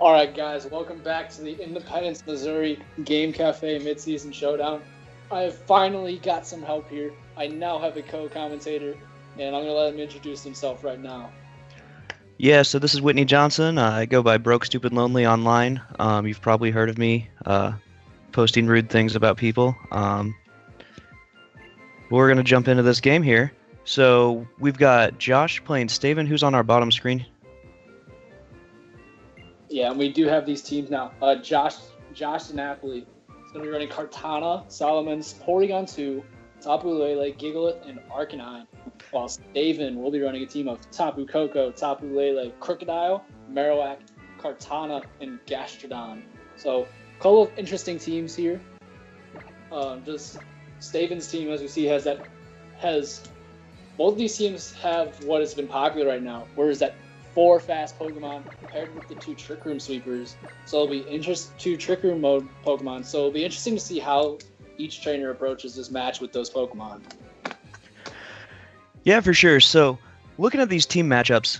Alright guys, welcome back to the Independence, Missouri Game Cafe Midseason Showdown. I have finally got some help here. I now have a co-commentator, and I'm going to let him introduce himself right now. Yeah, so this is Whitney Johnson. I go by Broke Stupid Lonely online. You've probably heard of me posting rude things about people. We're going to jump into this game here. So we've got Josh playing Staven, who's on our bottom screen. Yeah, and we do have these teams now. Josh Napoli is going to be running Kartana, Salamence, Porygon 2, Tapu, Lele, Gigalith, and Arcanine. While Staven will be running a team of Tapu, Koko, Tapu, Lele, Krookodile, Marowak, Kartana, and Gastrodon. So, a couple of interesting teams here. Just Staven's team, as we see, has both of these teams have what has been popular right now, whereas that 4 fast Pokemon paired with the 2 Trick Room Sweepers. So it'll be 2 Trick Room mode Pokemon. So it'll be interesting to see how each trainer approaches this match with those Pokemon. Yeah, for sure. So looking at these team matchups,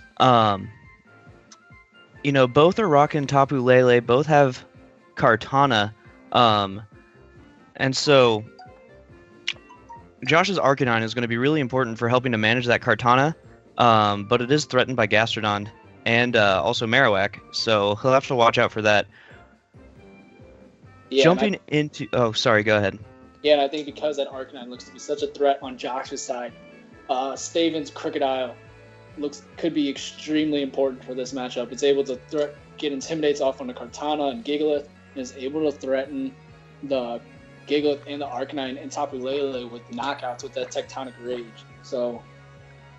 both are rocking Tapu Lele, both have Kartana, and so Josh's Arcanine is going to be really important for helping to manage that Kartana. But it is threatened by Gastrodon and also Marowak, so he'll have to watch out for that. Yeah, Jumping into... Oh, sorry, go ahead. Yeah, and I think because that Arcanine looks to be such a threat on Josh's side, Staven's Krookodile could be extremely important for this matchup. It's able to get Intimidates off on the Kartana and Gigalith, and is able to threaten the Gigalith and the Arcanine and Tapu Lele with knockouts with that Tectonic Rage. So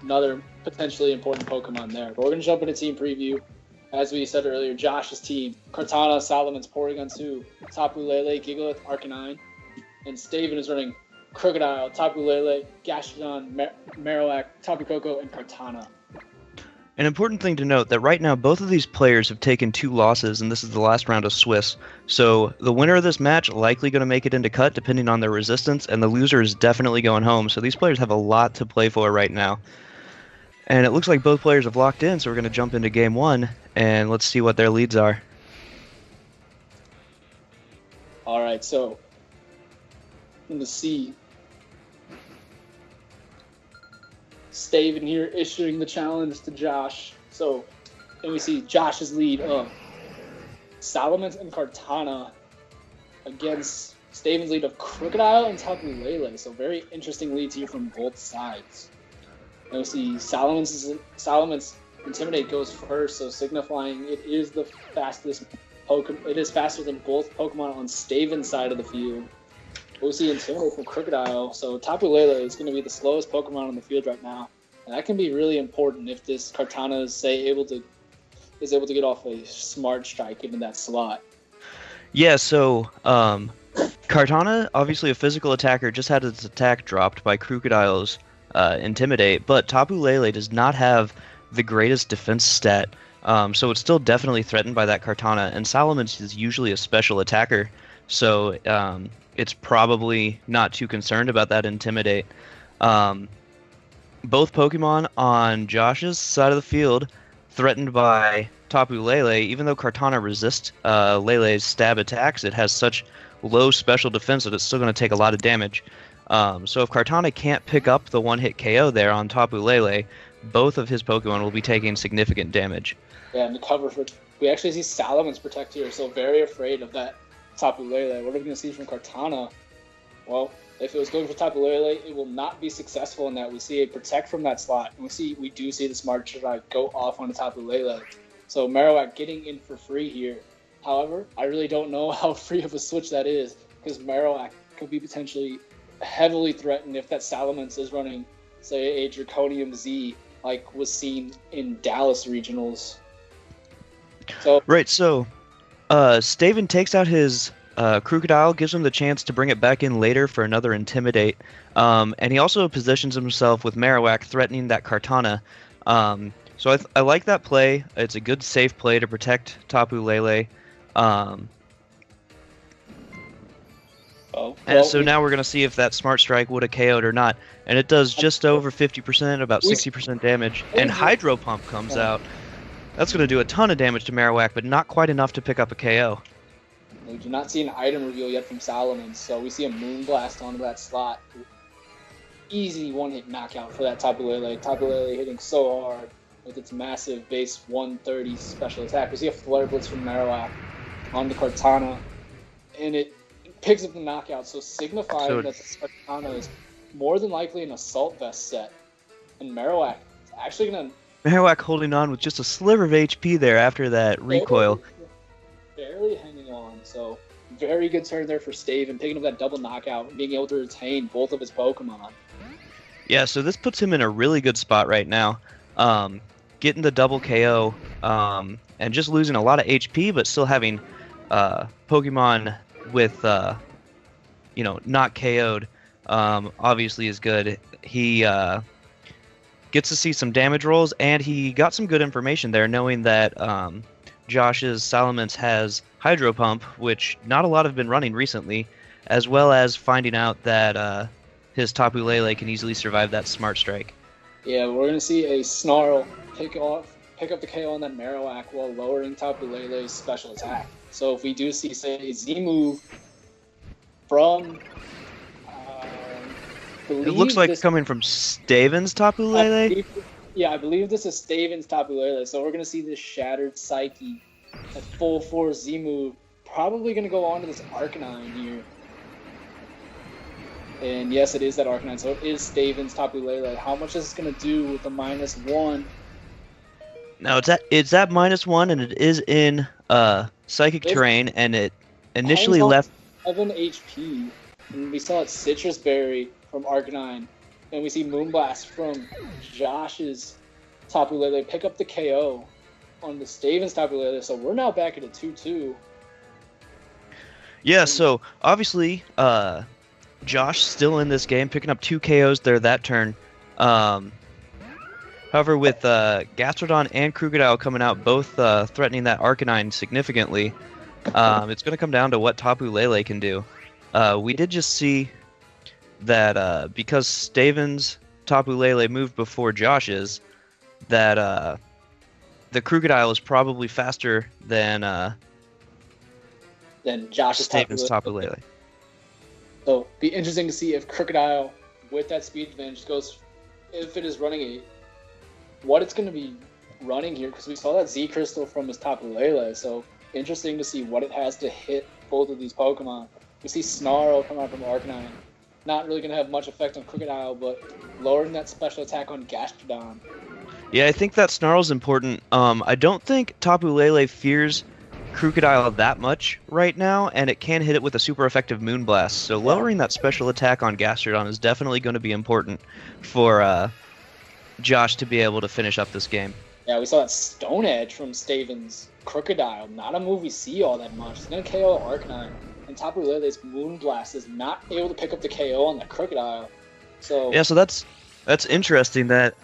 another potentially important Pokemon there. But we're going to jump into team preview. As we said earlier, Josh's team, Kartana, Salamence, Porygon 2, Tapu Lele, Gigalith, Arcanine. And Staven is running Krookodile, Tapu Lele, Gastrodon, Marowak, Tapu Koko, and Kartana. An important thing to note that right now both of these players have taken 2 losses, and this is the last round of Swiss. So the winner of this match likely going to make it into cut depending on their resistance, and the loser is definitely going home. So these players have a lot to play for right now. And it looks like both players have locked in, so we're going to jump into game 1, and let's see what their leads are. All right, so in the C, Staven here issuing the challenge to Josh. So, and we see Josh's lead of Salamence and Kartana against Staven's lead of Krookodile and Tapu Lele. So very interesting leads here from both sides. And we see Salamence Intimidate goes first, so signifying it is the fastest Pokemon. It is faster than both Pokemon on Staven's side of the field. We see Intimidate from Krookodile, so Tapu Lele is going to be the slowest Pokemon on the field right now. And that can be really important if this Kartana is, able to get off a Smart Strike given that slot. Yeah, so Kartana, obviously a physical attacker, just had its attack dropped by Krookodile's Intimidate, but Tapu Lele does not have the greatest defense stat, so it's still definitely threatened by that Kartana, and Salamence is usually a special attacker, so it's probably not too concerned about that Intimidate. Both Pokemon on Josh's side of the field threatened by Tapu Lele. Even though Kartana resists Lele's stab attacks, it has such low special defense that it's still going to take a lot of damage. So if Kartana can't pick up the one-hit KO there on Tapu Lele, both of his Pokemon will be taking significant damage. Yeah, and the cover for... We actually see Salamence protect here, so very afraid of that Tapu Lele. What are we going to see from Kartana? Well, if it was going for Tapu Lele, it will not be successful in that. We see a protect from that slot, and we do see the Smart Strike go off on the Tapu Lele. So Marowak getting in for free here. However, I really don't know how free of a switch that is, because Marowak could be potentially heavily threatened if that Salamence is running, say, a Draconium Z, like was seen in Dallas Regionals. So right, so Staven takes out his Krookodile, gives him the chance to bring it back in later for another Intimidate, and he also positions himself with Marowak, threatening that Kartana. So I like that play. It's a good, safe play to protect Tapu Lele. And so now we're going to see if that Smart Strike would have KO'd or not. And it does just over 50%, about 60% damage. And Hydro Pump comes out. That's going to do a ton of damage to Marowak, but not quite enough to pick up a KO. We do not see an item reveal yet from Salamence, so we see a Moonblast onto that slot. Easy one-hit knockout for that Tapu Lele. Tapu Lele hitting so hard with its massive base 130 special attack. We see a Flare Blitz from Marowak onto Kartana, and it picks up the knockout, so signifying that the Kartana is more than likely an Assault Vest set. And Marowak is actually going to... Marowak holding on with just a sliver of HP there after that recoil. Barely hanging on, so very good turn there for Staven, picking up that double knockout and being able to retain both of his Pokemon. Yeah, so this puts him in a really good spot right now. Getting the double KO and just losing a lot of HP, but still having Pokemon with, not KO'd obviously is good. He gets to see some damage rolls, and he got some good information there, knowing that Josh's Salamence has Hydro Pump, which not a lot have been running recently, as well as finding out that his Tapu Lele can easily survive that Smart Strike. Yeah, we're going to see a Snarl pick up the KO on that Marowak while lowering Tapu Lele's special attack. So if we do see, say, a Z-move from... it looks like coming from Staven's Tapu Lele. I believe this is Staven's Tapu Lele. So we're going to see this Shattered Psyche, a full force Z-move, probably going to go on to this Arcanine here. And yes, it is that Arcanine, so it is Staven's Tapu Lele. How much is this going to do with the -1? No, it's at -1, and it is in Psychic terrain, and it initially left 7 HP. And we saw it Citrus Berry from Arcanine, and we see Moonblast from Josh's Tapu Lele pick up the KO on the Staven's Tapu Lele, so we're now back at a 2-2. Yeah, so obviously Josh still in this game, picking up 2 KOs there that turn. However, with Gastrodon and Krookodile coming out, both threatening that Arcanine significantly, it's going to come down to what Tapu Lele can do. We did just see that because Staven's Tapu Lele moved before Josh's, that the Krookodile is probably faster than Josh's Tapu Lele. So be interesting to see if Krookodile, with that speed advantage, goes, if it is running what it's going to be running here, because we saw that Z Crystal from his Tapu Lele, so interesting to see what it has to hit both of these Pokemon. We see Snarl come out from Arcanine. Not really going to have much effect on Krookodile, but lowering that special attack on Gastrodon. Yeah, I think that Snarl's important. I don't think Tapu Lele fears Krookodile that much right now, and it can hit it with a super effective Moonblast, so lowering that special attack on Gastrodon is definitely going to be important for Josh to be able to finish up this game. Yeah, we saw that Stone Edge from Staven's Krookodile. Not a move we see all that much. It's going to KO Arcanine. And Tapu Lele's Moonblast is not able to pick up the KO on the Krookodile. So yeah, so that's interesting. That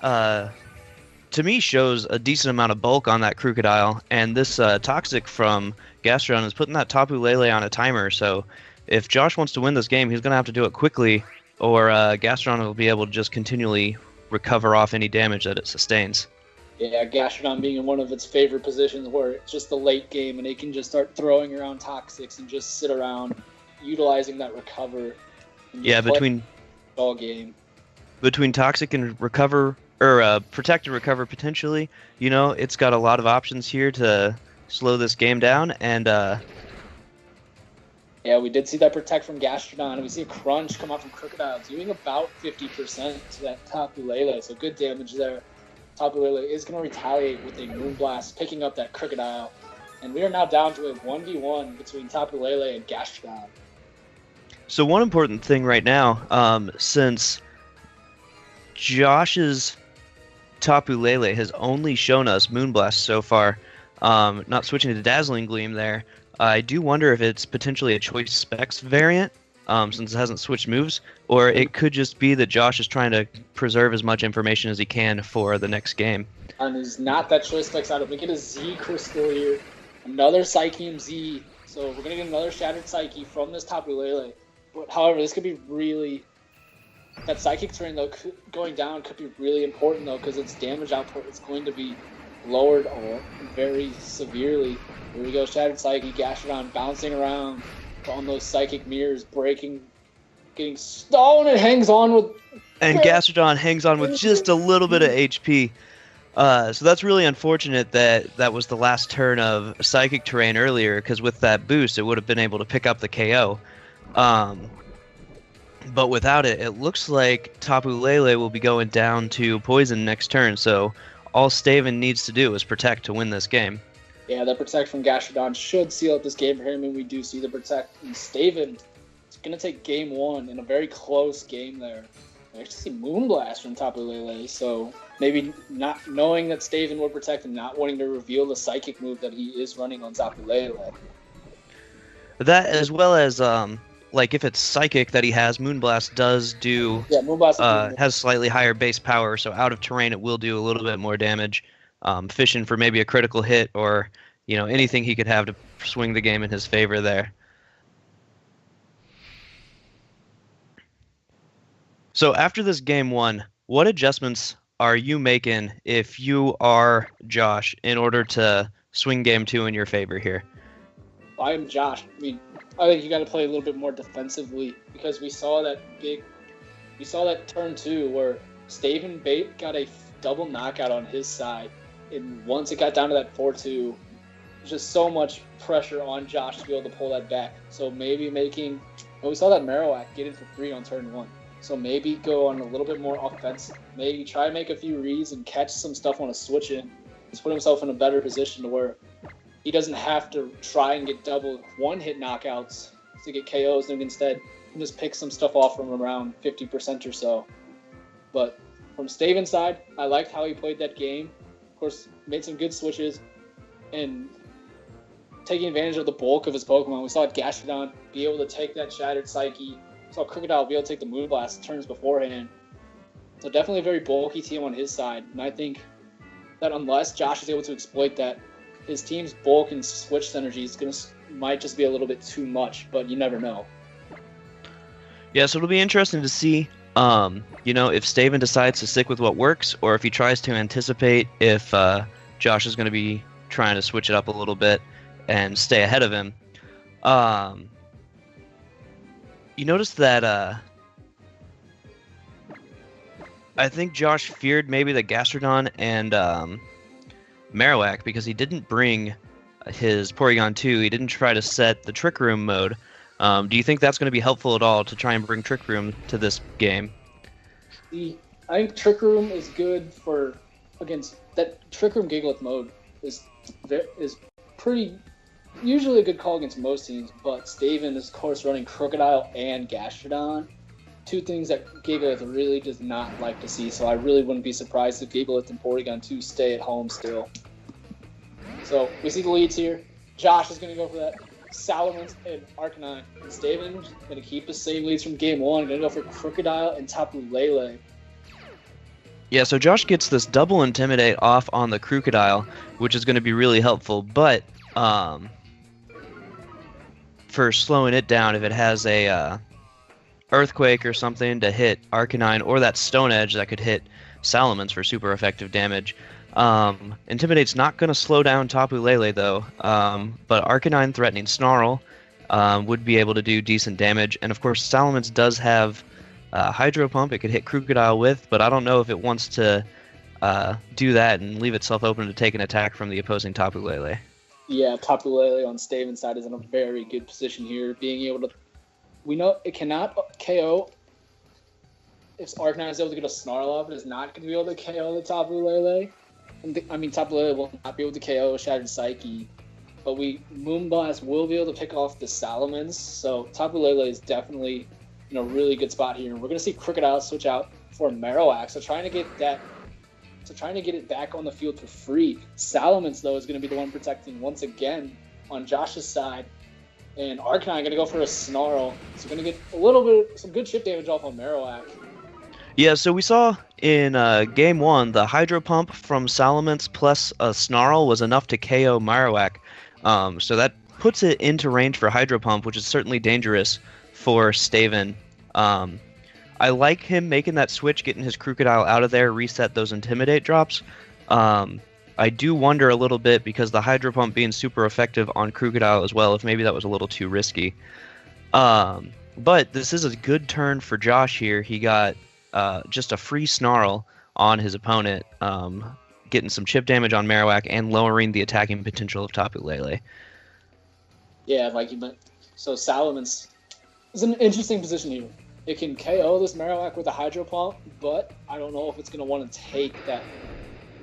to me shows a decent amount of bulk on that Krookodile, and this Toxic from Gastrodon is putting that Tapu Lele on a timer. So if Josh wants to win this game, he's going to have to do it quickly, or Gastrodon will be able to just continually recover off any damage that it sustains. Yeah, Gastrodon being in one of its favorite positions where it's just the late game and it can just start throwing around Toxics and just sit around utilizing that recover. Yeah, between all game. Between Toxic and recover, or protect and recover potentially, it's got a lot of options here to slow this game down, and yeah, we did see that protect from Gastrodon, and we see a crunch come out from Krookodile, doing about 50% to that Tapu Lele, so good damage there. Tapu Lele is going to retaliate with a Moonblast, picking up that Krookodile, and we are now down to a 1v1 between Tapu Lele and Gastrodon. So one important thing right now, since Josh's Tapu Lele has only shown us Moonblast so far, not switching to Dazzling Gleam there, I do wonder if it's potentially a Choice Specs variant, since it hasn't switched moves, or it could just be that Josh is trying to preserve as much information as he can for the next game. And it's not that Choice Specs item. We get a Z Crystal here, another Psychium Z, so we're going to get another Shattered Psyche from this Tapu Lele. But however, this could be really... That Psychic terrain, though, going down could be really important, though, because its damage output is going to be lowered very severely. Here we go, Shattered Psyche, Gastrodon bouncing around on those Psychic Mirrors, breaking, getting stoned, and hangs on with... And Gastrodon hangs on with just a little bit of HP. So that's really unfortunate that that was the last turn of Psychic Terrain earlier, because with that boost, it would have been able to pick up the KO. But without it, it looks like Tapu Lele will be going down to Poison next turn, so all Staven needs to do is protect to win this game. Yeah, the Protect from Gastrodon should seal up this game for him, and we do see the Protect. And Staven is going to take game 1 in a very close game there. I actually see Moonblast from Tapu Lele, so maybe not knowing that Staven would protect and not wanting to reveal the Psychic move that he is running on Tapu Lele. That, as well as, like, if it's Psychic that he has, Moonblast does do... Yeah, Moonblast has slightly higher base power, so out of terrain it will do a little bit more damage. Fishing for maybe a critical hit or, you know, anything he could have to swing the game in his favor there. So after this game 1, what adjustments are you making if you are Josh in order to swing game 2 in your favor here? I'm Josh. I mean, I think you got to play a little bit more defensively, because we saw that turn 2 where Staven Bait got a double knockout on his side, and once it got down to that 4-2, just so much pressure on Josh to be able to pull that back. So maybe we saw that Marowak get it for 3 on turn 1. So maybe go on a little bit more offensive. Maybe try to make a few reads and catch some stuff on a switch in. Just put himself in a better position to where he doesn't have to try and get double one-hit knockouts to get KOs, and instead he can just pick some stuff off from around 50% or so. But from Staven's side, I liked how he played that game. Of course, made some good switches and taking advantage of the bulk of his Pokemon. We saw Gastrodon be able to take that Shattered Psyche. We saw Krookodile be able to take the Moonblast turns beforehand. So definitely a very bulky team on his side. And I think that unless Josh is able to exploit that, his team's bulk and switch synergy might just be a little bit too much, but you never know. Yeah, so it'll be interesting to see, you know, if Staven decides to stick with what works, or if he tries to anticipate if Josh is going to be trying to switch it up a little bit and stay ahead of him. You notice that I think Josh feared maybe the Gastrodon and Marowak, because he didn't bring his Porygon 2. He didn't try to set the Trick Room mode. Do you think that's going to be helpful at all to try and bring Trick Room to this game? I think Trick Room is good for against that Trick Room Gigalith mode is pretty usually a good call against most teams, but Staven is of course running Krookodile and Gastrodon, two things that Gigalith really does not like to see. So I really wouldn't be surprised if Gigalith and Porygon 2 stay at home still. So we see the leads here. Josh is going to go for that Salamence and Arcanine. And Staven is going to keep the same leads from game 1. Going to go for Krookodile and Tapu Lele. Yeah, so Josh gets this double Intimidate off on the Krookodile, which is going to be really helpful, but for slowing it down, if it has a Earthquake or something to hit Arcanine, or that Stone Edge that could hit Salamence for super effective damage. Intimidate's not going to slow down Tapu Lele though, but Arcanine threatening Snarl would be able to do decent damage, and of course Salamence does have Hydro Pump it could hit Krookodile with, but I don't know if it wants to do that and leave itself open to take an attack from the opposing Tapu Lele. Yeah, Tapu Lele on Staven's side is in a very good position here, being able to... We know it cannot KO if Arcanine is able to get a Snarl off. It is not going to be able to KO the Tapu Lele. Tapu Lele will not be able to KO Shattered Psyche, but Moonblast will be able to pick off the Salamence. So Tapu Lele is definitely in a really good spot here. And we're going to see Krookodile switch out for Marowak. So trying to get it back on the field for free. Salamence though is going to be the one protecting once again on Josh's side. And Arcanine going to go for a Snarl. So going to get some good chip damage off on Marowak. Yeah, so we saw in Game 1, the Hydro Pump from Salamence plus a Snarl was enough to KO Marowak. So that puts it into range for Hydro Pump, which is certainly dangerous for Staven. I like him making that switch, getting his Krookodile out of there, reset those Intimidate drops. I I do wonder a little bit, because the Hydro Pump being super effective on Krookodile as well, if maybe that was a little too risky. But this is a good turn for Josh here. He got just a free Snarl on his opponent, getting some chip damage on Marowak and lowering the attacking potential of Tapu Lele. Yeah, like you meant. So Salamence is in an interesting position here. It can KO this Marowak with a Hydro Pump, but I don't know if it's going to want to take that.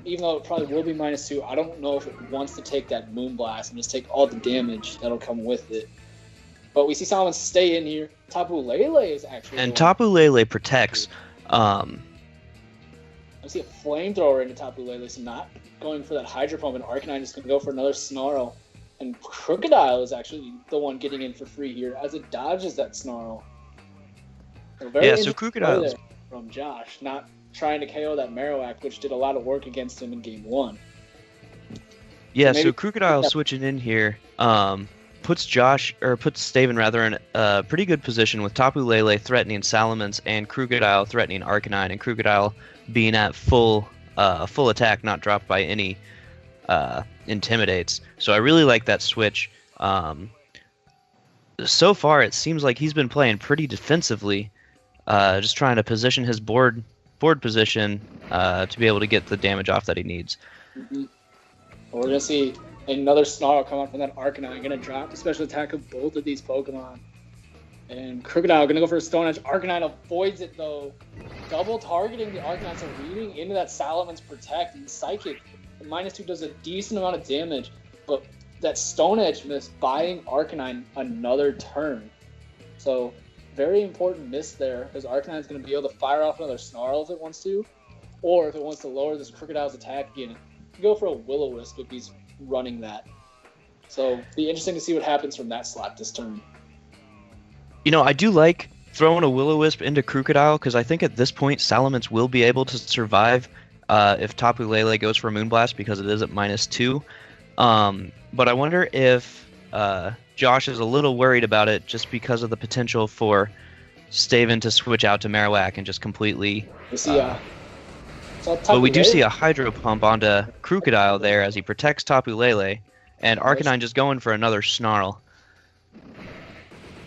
Even though it probably will be -2, I don't know if it wants to take that Moonblast and just take all the damage that'll come with it. But we see Salamence stay in here. Tapu Lele is actually... And Tapu Lele protects. I see a Flamethrower into Tapu Lele, so not going for that Hydro Pump, and Arcanine is going to go for another Snarl. And Krookodile is actually the one getting in for free here as it dodges that Snarl. So Krookodile from Josh, not trying to KO that Marowak, which did a lot of work against him in Game 1. Yeah, so Krookodile switching in here puts Staven rather in a pretty good position, with Tapu Lele threatening Salamence and Krookodile threatening Arcanine, and Krookodile being at full attack, not dropped by any Intimidates. So I really like that switch. So far, it seems like he's been playing pretty defensively, just trying to position his board position to be able to get the damage off that he needs. Mm-hmm. We're going to see another Snarl come out from that Arcanine, going to drop the special attack of both of these Pokemon. And Krookodile going to go for a Stone Edge. Arcanine avoids it, though. Double targeting the Arcanine, so reading into that Salamence Protect and Psychic. The -2 does a decent amount of damage, but that Stone Edge miss buying Arcanine another turn. So, very important miss there, because Arcanine's going to be able to fire off another Snarl if it wants to, or if it wants to lower this Krookodile's attack again, go for a Will-O-Wisp if he's running that. So, be interesting to see what happens from that slot this turn. You know, I do like throwing a Will-O-Wisp into Krookodile, because I think at this point Salamence will be able to survive if Tapu Lele goes for a Moonblast, because it is at -2. But I wonder if Josh is a little worried about it, just because of the potential for Staven to switch out to Marowak and just completely... But we do see a Hydro Pump onto Krookodile there as he protects Tapu Lele, and Arcanine just going for another Snarl.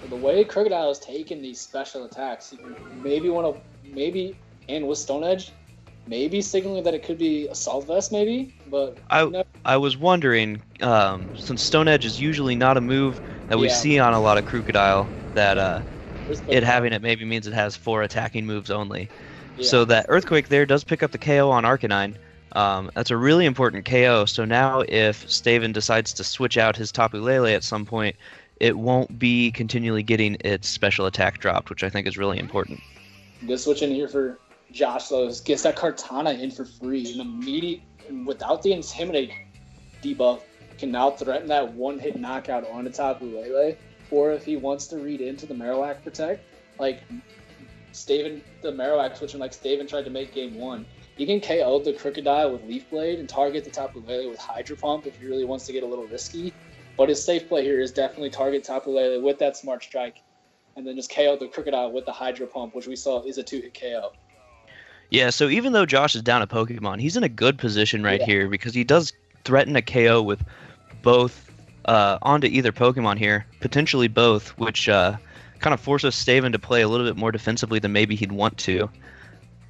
The way Krookodile is taking these special attacks, and with Stone Edge, maybe signaling that it could be Assault Vest, maybe. But I was wondering, since Stone Edge is usually not a move that we see on a lot of Krookodile, that having it maybe means it has 4 attacking moves only. Yeah. So that Earthquake there does pick up the KO on Arcanine. That's a really important KO. So now if Staven decides to switch out his Tapu Lele at some point, it won't be continually getting its special attack dropped, which I think is really important. Good switch in here for Josh, though, gets that Kartana in for free, and without the Intimidate debuff, can now threaten that one-hit knockout onto Tapu Lele, or if he wants to read into the Marowak Protect, like Staven, the Marowak switching like Staven tried to make Game 1, he can KO the Krookodile with Leaf Blade and target the Tapu Lele with Hydro Pump if he really wants to get a little risky. But his safe play here is definitely target Tapu Lele with that Smart Strike, and then just KO the Krookodile with the Hydro Pump, which we saw is a 2-hit KO. Yeah, so even though Josh is down a Pokemon, he's in a good position right here, because he does threaten a KO with both onto either Pokemon here, potentially both, which kind of forces Staven to play a little bit more defensively than maybe he'd want to.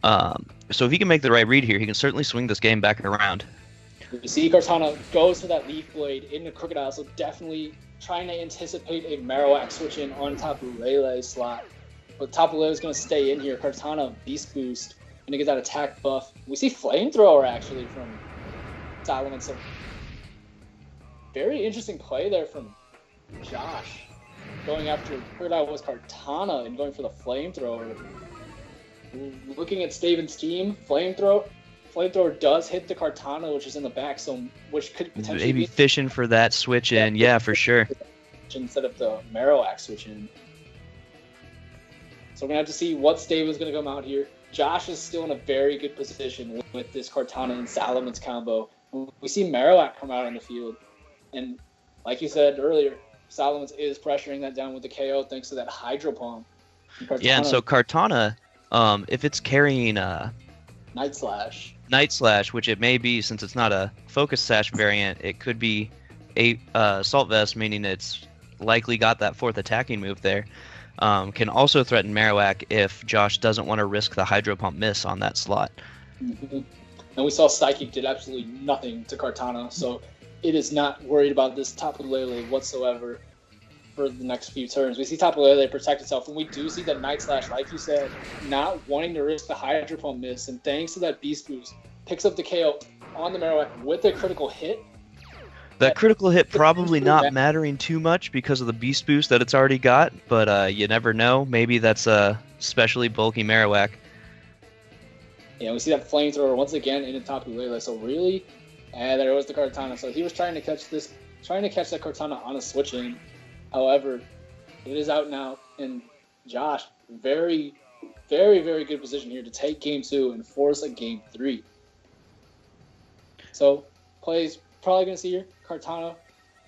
So if he can make the right read here, he can certainly swing this game back around. You see Kartana goes for that Leaf Blade into Krookodile, so definitely trying to anticipate a Marowak switch in on Tapu Lele slot. But Tapu Lele is going to stay in here. Kartana Beast Boost, and to get that attack buff. We see Flamethrower actually from Salamence. So very interesting play there from Josh. Going after Krookodile was Kartana and going for the Flamethrower. Looking at Staven's team, Flamethrower does hit the Kartana, which is in the back, so which could potentially maybe fishing for that switch in, yeah, for sure. Instead of the Marowak switch in. So we're gonna have to see what Staven's gonna come out here. Josh is still in a very good position with this Kartana and Salamence combo. We see Marowak come out on the field, and like you said earlier, Salamence is pressuring that down with the KO thanks to that Hydro Pump. Yeah, and so Kartana, if it's carrying Night Slash. Night Slash, which it may be since it's not a Focus Sash variant, it could be a Assault Vest, meaning it's likely got that 4th attacking move there. Can also threaten Marowak if Josh doesn't want to risk the Hydro Pump miss on that slot. Mm-hmm. And we saw Psychic did absolutely nothing to Kartana, so it is not worried about this Tapu Lele whatsoever for the next few turns. We see Tapu Lele protect itself, and we do see that Night Slash, like you said, not wanting to risk the Hydro Pump miss, and thanks to that Beast Boost, picks up the KO on the Marowak with a critical hit. That critical hit probably not mattering too much because of the Beast Boost that it's already got, but you never know. Maybe that's a especially bulky Marowak. Yeah, we see that Flamethrower once again into Tapu Lele, so really, and there was the Kartana. So he was trying to catch that Kartana on a switch in. However, it is out now, and Josh, very, very, very good position here to take game 2 and force a game 3. So, plays probably going to see here. Kartana,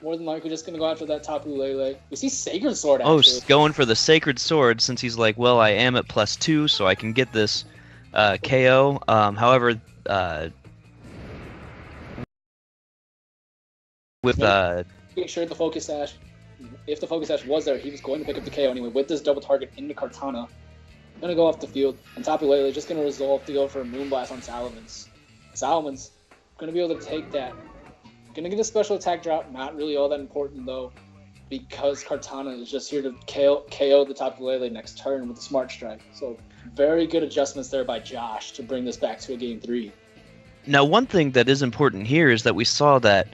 more than likely just going to go after that Tapu Lele. We see Sacred Sword, actually. Oh, going for the Sacred Sword since he's like, well, I am at +2, so I can get this KO. However, with make sure the Focus Sash, if the Focus Sash was there, he was going to pick up the KO anyway. With this double target into Kartana, going to go off the field, and Tapu Lele just going to resolve to go for a Moonblast on Salamence. Salamence going to be able to take that. Going to get a special attack drop, not really all that important though, because Kartana is just here to KO the Tapu Lele next turn with a Smart Strike. So very good adjustments there by Josh to bring this back to a game 3. Now, one thing that is important here is that we saw that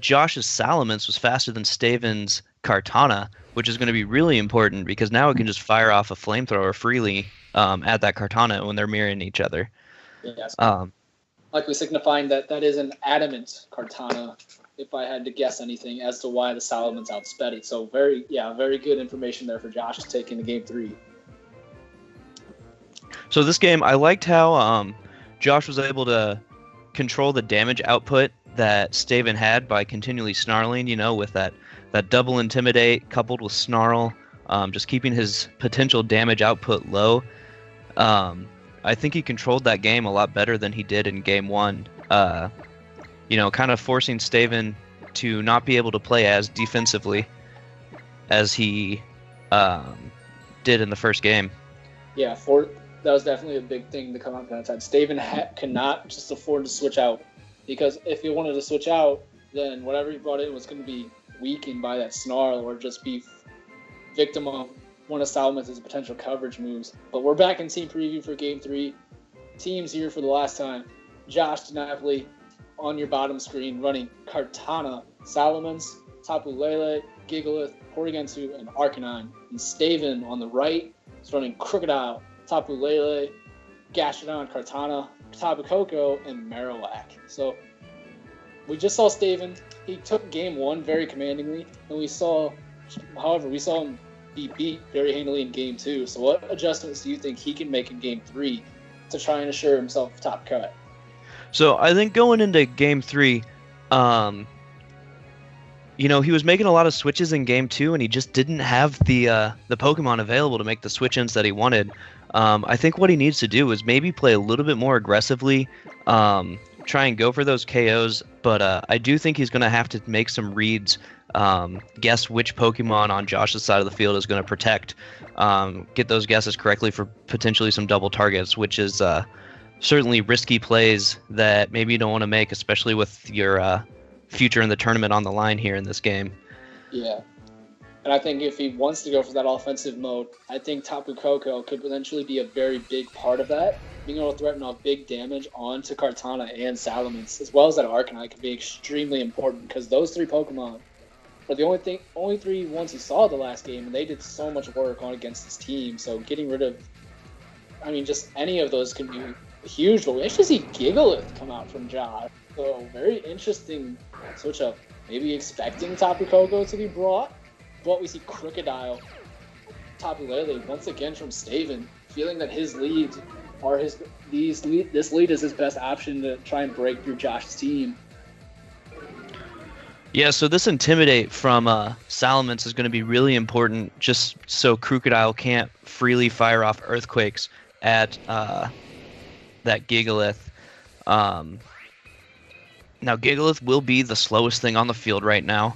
Josh's Salamence was faster than Staven's Kartana, which is going to be really important because now it can just fire off a Flamethrower freely at that Kartana when they're mirroring each other. Yes. Likely signifying that is an adamant Kartana, if I had to guess anything, as to why the Salamence outsped it. So very good information there for Josh to take into game 3. So this game, I liked how Josh was able to control the damage output that Staven had by continually snarling, with that double Intimidate coupled with Snarl, just keeping his potential damage output low. I think he controlled that game a lot better than he did in game 1. Kind of forcing Staven to not be able to play as defensively as he did in the first game. Yeah, that was definitely a big thing to come out that time. Staven could not just afford to switch out, because if he wanted to switch out, then whatever he brought in was going to be weakened by that Snarl or just be victim of one of Salamance's potential coverage moves. But we're back in team preview for game 3. Teams here for the last time. Josh Napoli on your bottom screen running Kartana, Salamence, Tapu Lele, Gigalith, Porygon2, and Arcanine. And Staven on the right is running Krookodile, Tapu Lele, Gastrodon, Kartana, Tapu Koko, and Marowak. So we just saw Staven. He took game 1 very commandingly, and we saw him be beat very handily in game 2. So what adjustments do you think he can make in game 3 to try and assure himself top cut? So I think going into game 3, he was making a lot of switches in game 2, and he just didn't have the Pokemon available to make the switch-ins that he wanted. I think what he needs to do is maybe play a little bit more aggressively, try and go for those KOs, but I do think he's going to have to make some reads, guess which Pokemon on Josh's side of the field is going to protect, get those guesses correctly for potentially some double targets, which is certainly risky plays that maybe you don't want to make, especially with your future in the tournament on the line here in this game. Yeah. And I think if he wants to go for that offensive mode, I think Tapu Koko could potentially be a very big part of that. Being able to threaten off big damage onto Kartana and Salamence, as well as that Arcanine, could be extremely important, because those 3 Pokemon are the only 3 ones he saw the last game, and they did so much work on against his team. So getting rid of, just any of those can be huge. But we actually see Gigalith come out from Josh. So very interesting switch up. Maybe expecting Tapu Koko to be brought, but we see Krookodile, Tapu Lele once again from Staven, feeling that his leads are this lead is his best option to try and break through Josh's team. Yeah, so this Intimidate from Salamence is going to be really important, just so Krookodile can't freely fire off Earthquakes at that Gigalith. Now Gigalith will be the slowest thing on the field right now.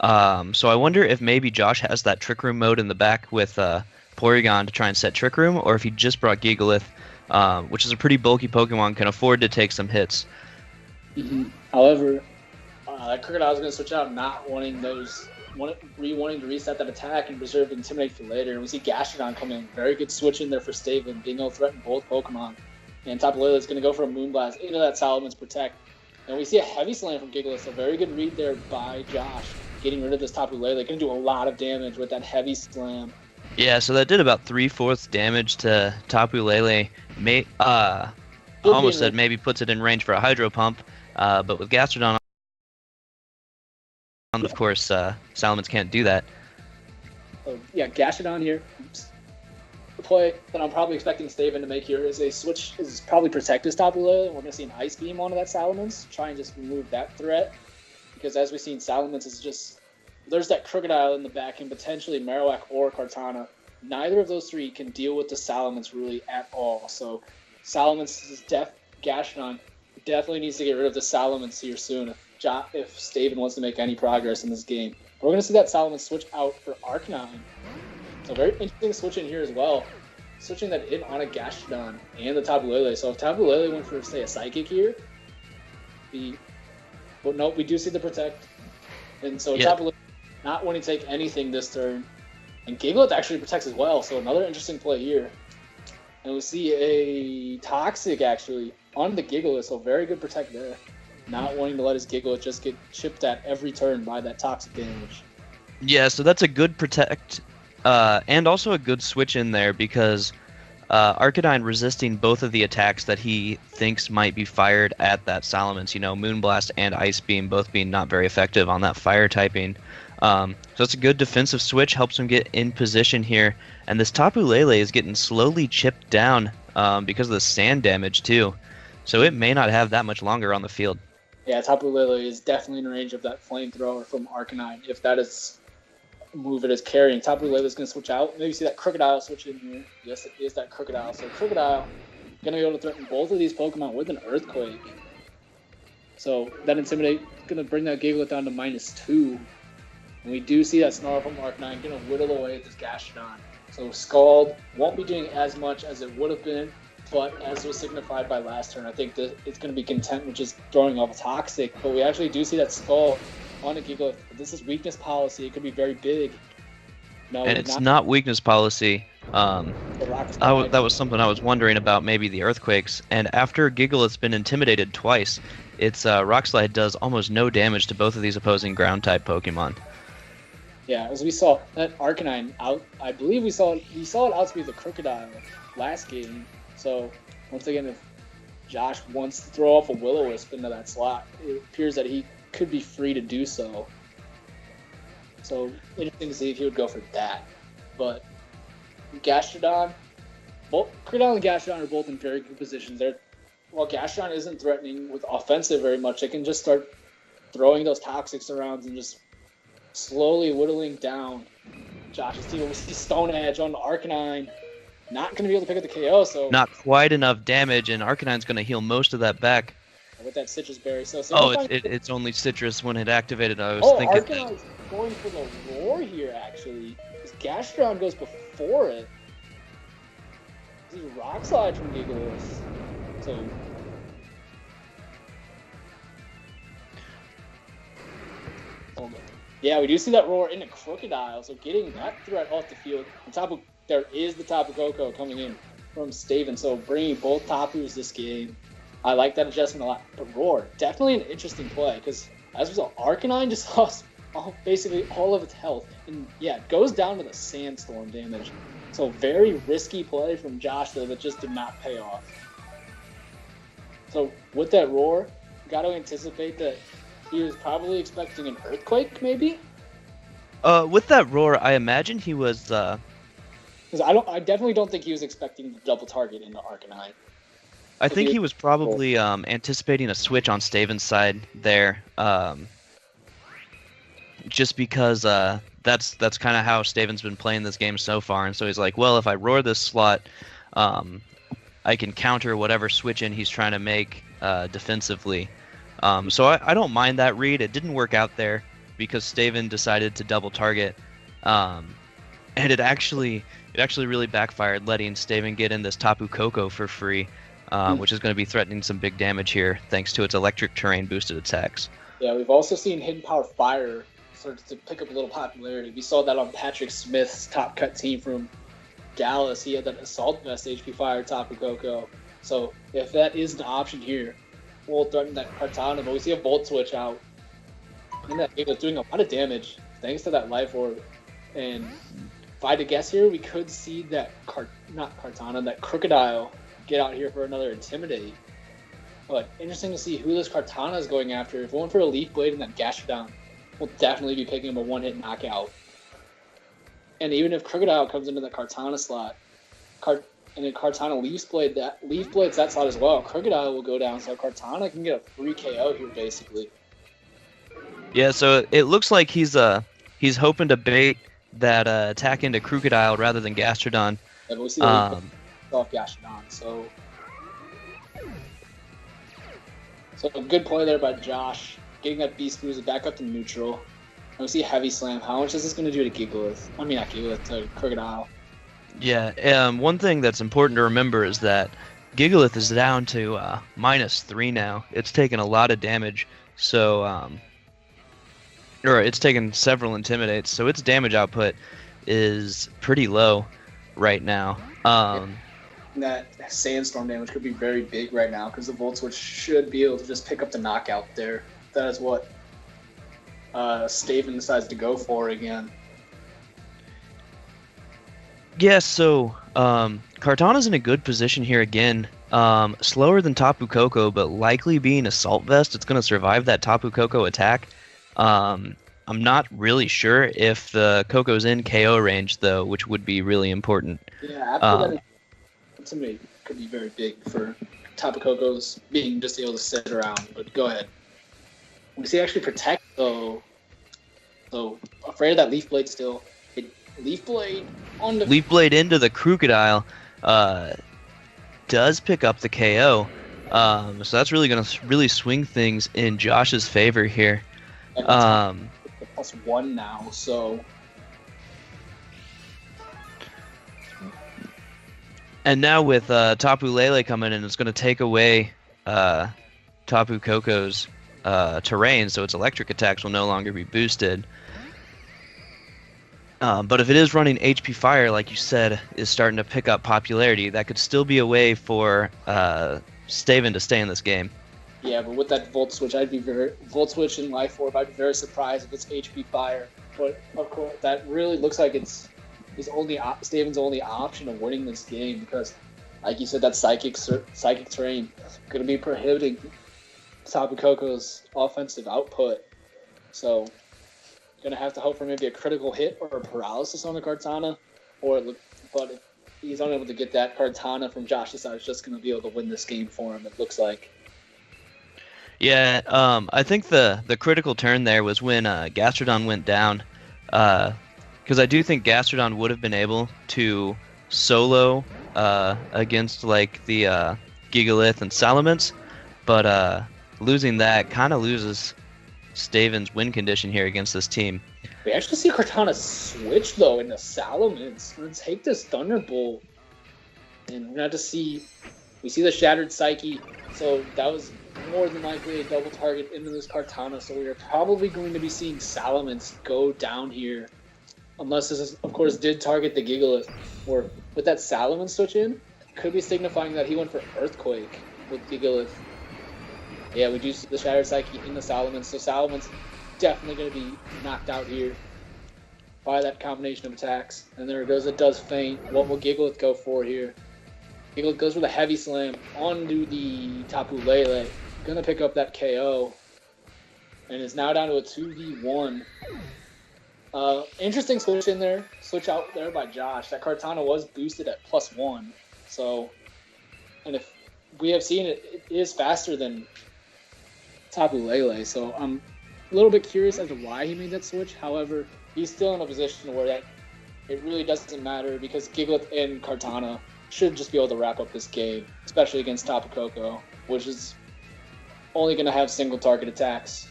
So I wonder if maybe Josh has that Trick Room mode in the back with Porygon to try and set Trick Room, or if he just brought Gigalith, which is a pretty bulky Pokemon, can afford to take some hits. However, Krookodile is going to switch out, not wanting wanting to reset that attack and preserve Intimidate for later. And we see Gastrodon come in. Very good switch in there for Staven, being able to threaten both Pokemon. And Tapu Lele is going to go for a Moonblast into that Salamence Protect. And we see a Heavy Slam from Gigalith, so very good read there by Josh, getting rid of this Tapu Lele. Going to do a lot of damage with that Heavy Slam. Yeah, so that did about 3/4 damage to Tapu Lele. Almost said maybe puts it in range for a Hydro Pump, but with Gastrodon, of course, Salamence can't do that. So, yeah, Gastrodon here. The play that I'm probably expecting Staven to make here is a switch, is probably protect his Tapu Lele. We're going to see an Ice Beam onto that Salamence, try and just remove that threat. Because as we've seen, Salamence is just, there's that Krookodile in the back and potentially Marowak or Kartana. Neither of those three can deal with the Salamence really at all. So Salamence is Gastrodon definitely needs to get rid of the Salamence here soon if Staven wants to make any progress in this game. We're going to see that Salamence switch out for Arcanine. So very interesting switch in here as well. Switching that in on a Gastrodon and the Tapu Lele. So if Tapu Lele went for, say, a Psychic here, but nope, we do see the Protect. And so Tapu Lele not wanting to take anything this turn. And Gigalith actually protects as well, so another interesting play here. And we see a Toxic actually on the Gigalith, so very good Protect there. Not wanting to let his Gigalith just get chipped at every turn by that Toxic damage. Yeah, so that's a good Protect, and also a good switch in there because Arcanine resisting both of the attacks that he thinks might be fired at that Salamence, Moonblast and Ice Beam both being not very effective on that fire typing. So it's a good defensive switch, helps him get in position here. And this Tapu Lele is getting slowly chipped down because of the sand damage too. So it may not have that much longer on the field. Yeah, Tapu Lele is definitely in range of that Flamethrower from Arcanine, if that is a move it is carrying. Tapu Lele is going to switch out. Maybe see that Krookodile switch in here. Yes, it is that Krookodile. So Krookodile going to be able to threaten both of these Pokemon with an Earthquake. So that Intimidate is going to bring that Gigalith down to -2. And we do see that Snarl from Arcanine going to whittle away at this Gastrodon. So Scald won't be doing as much as it would have been, but as was signified by last turn, I think that it's going to be content with just throwing off a Toxic. But we actually do see that Scald on a Gigalith. This is weakness policy. It could be very big. No, and it's not weakness policy. That was something I was wondering about, maybe the Earthquakes. And after Gigalith's been intimidated twice, its Rock Slide does almost no damage to both of these opposing Ground-type Pokemon. Yeah, as we saw that Arcanine out, I believe we saw it outspeed the Krookodile last game. So once again, if Josh wants to throw off a Will-O-Wisp into that slot, it appears that he could be free to do so. So interesting to see if he would go for that. But Gastrodon, both Krookodile and Gastrodon are both in very good positions. While Gastrodon isn't threatening with offensive very much, they can just start throwing those Toxics around and just slowly whittling down Josh's team. We see Stone Edge on Arcanine. Not going to be able to pick up the KO, so... Not quite enough damage, and Arcanine's going to heal most of that back. With that Citrus Berry, so... it's only Citrus when it activated. I was thinking... Arcanine's going for the Roar here, actually. Because Gastrodon goes before it. This is Rock Slide from Gigalith. So... Yeah, we do see that Roar into Krookodile, so getting that threat off the field. On top of, there is the Tapu Koko coming in from Staven, so bringing both Tapus this game. I like that adjustment a lot. But Roar, definitely an interesting play, because as we saw, Arcanine just lost basically all of its health. And yeah, it goes down to the Sandstorm damage. So very risky play from Josh, though, that just did not pay off. So with that Roar, got to anticipate that he was probably expecting an Earthquake, maybe? With that Roar, I imagine he was... Because I definitely don't think he was expecting the double target into Arcanine. I think he was probably anticipating a switch on Staven's side there. Just because that's kind of how Staven's been playing this game so far. And so he's like, well, if I Roar this slot, I can counter whatever switch in he's trying to make defensively. So I don't mind that read. It didn't work out there because Staven decided to double target, and it actually really backfired, letting Staven get in this Tapu Koko for free, which is going to be threatening some big damage here thanks to its electric terrain boosted attacks. Yeah, we've also seen Hidden Power Fire start to pick up a little popularity. We saw that on Patrick Smith's top cut team from Dallas. He had that Assault Vest HP Fire Tapu Koko. So if that is an option here, we'll threaten that Kartana, but we see a Volt Switch out. And that Gigalith doing a lot of damage thanks to that Life Orb. And if I had to guess here, we could see that that Krookodile get out here for another Intimidate. But interesting to see who this Kartana is going after. If we went for a Leaf Blade and that Gastrodon, we'll definitely be picking him a one-hit knockout. And even if Krookodile comes into the Kartana slot, and then Kartana Leaf Blades that slot as well, Krookodile will go down, so Kartana can get a free KO here, basically. Yeah, so it looks like he's hoping to bait that attack into Krookodile rather than Gastrodon. Yeah, but we see the Leaf off Gastrodon, so a good play there by Josh, getting that Beast Boost back up to neutral. And we see Heavy Slam. How much is this going to do to Gigalith? I mean, not Gigalith, to Krookodile. Yeah, one thing that's important to remember is that Gigalith is down to -3 now. It's taken a lot of damage, so or it's taken several Intimidates, so its damage output is pretty low right now. That Sandstorm damage could be very big right now because the Volt Switch should be able to just pick up the knockout there. That is what Staven decides to go for again. Yeah, so Kartana's in a good position here again. Slower than Tapu Koko, but likely being Assault Vest, it's going to survive that Tapu Koko attack. I'm not really sure if the Koko's in KO range, though, which would be really important. Yeah, after that Intimidate could be very big for Tapu Koko's being just able to sit around, but go ahead. We see actually Protect, though. So, afraid of that Leaf Blade still. Leaf Blade on the... Leaf Blade into the Krookodile does pick up the KO. So that's really going to really swing things in Josh's favor here. +1 now, so... And now with Tapu Lele coming in, it's going to take away Tapu Koko's terrain, so its electric attacks will no longer be boosted. But if it is running HP Fire, like you said, is starting to pick up popularity, that could still be a way for Staven to stay in this game. Yeah, but with that Volt Switch, Volt Switch and Life Orb, I'd be very surprised if it's HP Fire. But of course, that really looks like it's Staven's only option of winning this game because, like you said, that psychic terrain going to be prohibiting Tapu Koko's offensive output. So, going to have to hope for maybe a critical hit or a paralysis on the Kartana. But if he's unable to get that, Kartana from Josh's side is just going to be able to win this game for him, it looks like. Yeah, I think the critical turn there was when Gastrodon went down. Because I do think Gastrodon would have been able to solo against like the Gigalith and Salamence, but losing that kind of loses Staven's win condition here against this team. We actually see Kartana switch though into Salamence and take this Thunderbolt, and we're going to we see the Shattered Psyche, so that was more than likely a double target into this Kartana, so we are probably going to be seeing Salamence go down here. Unless this, is, of course, did target the Gigalith. Or with that Salamence switch in, could be signifying that he went for Earthquake with Gigalith. Yeah, we do see the Shattered Psyche in the Salamence, so Salamence definitely going to be knocked out here by that combination of attacks. And there it goes, it does faint. What will Gigalith go for here? Gigalith goes for the Heavy Slam onto the Tapu Lele. Going to pick up that KO. And is now down to a 2v1. Interesting switch out there by Josh. That Kartana was boosted at +1. So, and if we have seen it, it is faster than Tapu Lele. So I'm a little bit curious as to why he made that switch. However, he's still in a position where that it really doesn't matter because Gigalith and Kartana should just be able to wrap up this game, especially against Tapu Koko, which is only going to have single target attacks.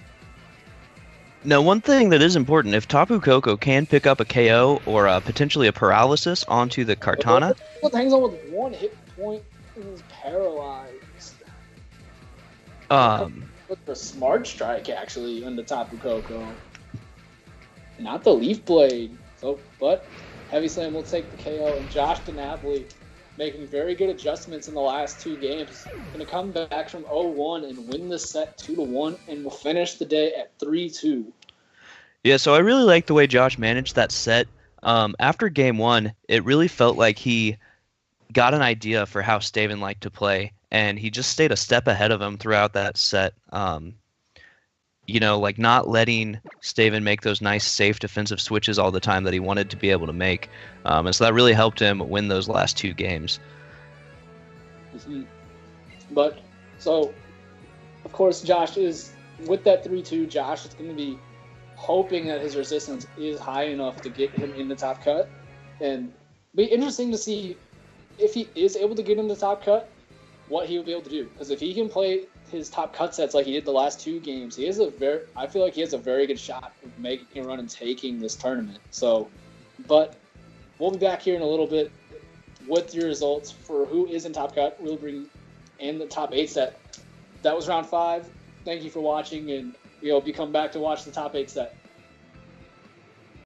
Now, one thing that is important, if Tapu Koko can pick up a KO or potentially a paralysis onto the Kartana. What hangs on with one hit point and is paralyzed. Look for Smart Strike, actually, on the Tapu Koko. Not the Leaf Blade. So, but Heavy Slam will take the KO, and Josh to Napoli making very good adjustments in the last 2 games. Going to come back from 0-1 and win the set 2-1, and will finish the day at 3-2. Yeah, so I really like the way Josh managed that set. After game 1, it really felt like he got an idea for how Staven liked to play, and he just stayed a step ahead of him throughout that set. Like not letting Staven make those nice, safe defensive switches all the time that he wanted to be able to make. And so that really helped him win those last 2 games. Mm-hmm. But, so, of course, Josh is, with that 3-2, Josh is going to be hoping that his resistance is high enough to get him in the top cut. And be interesting to see if he is able to get in the top cut, what he will be able to do. Because if he can play his top cut sets like he did the last 2 games, I feel like he has a very good shot of making a run and taking this tournament. So, but we'll be back here in a little bit with your results for who is in top cut. We'll bring in the top 8 set. That was round 5. Thank you for watching, and we hope you come back to watch the top 8 set.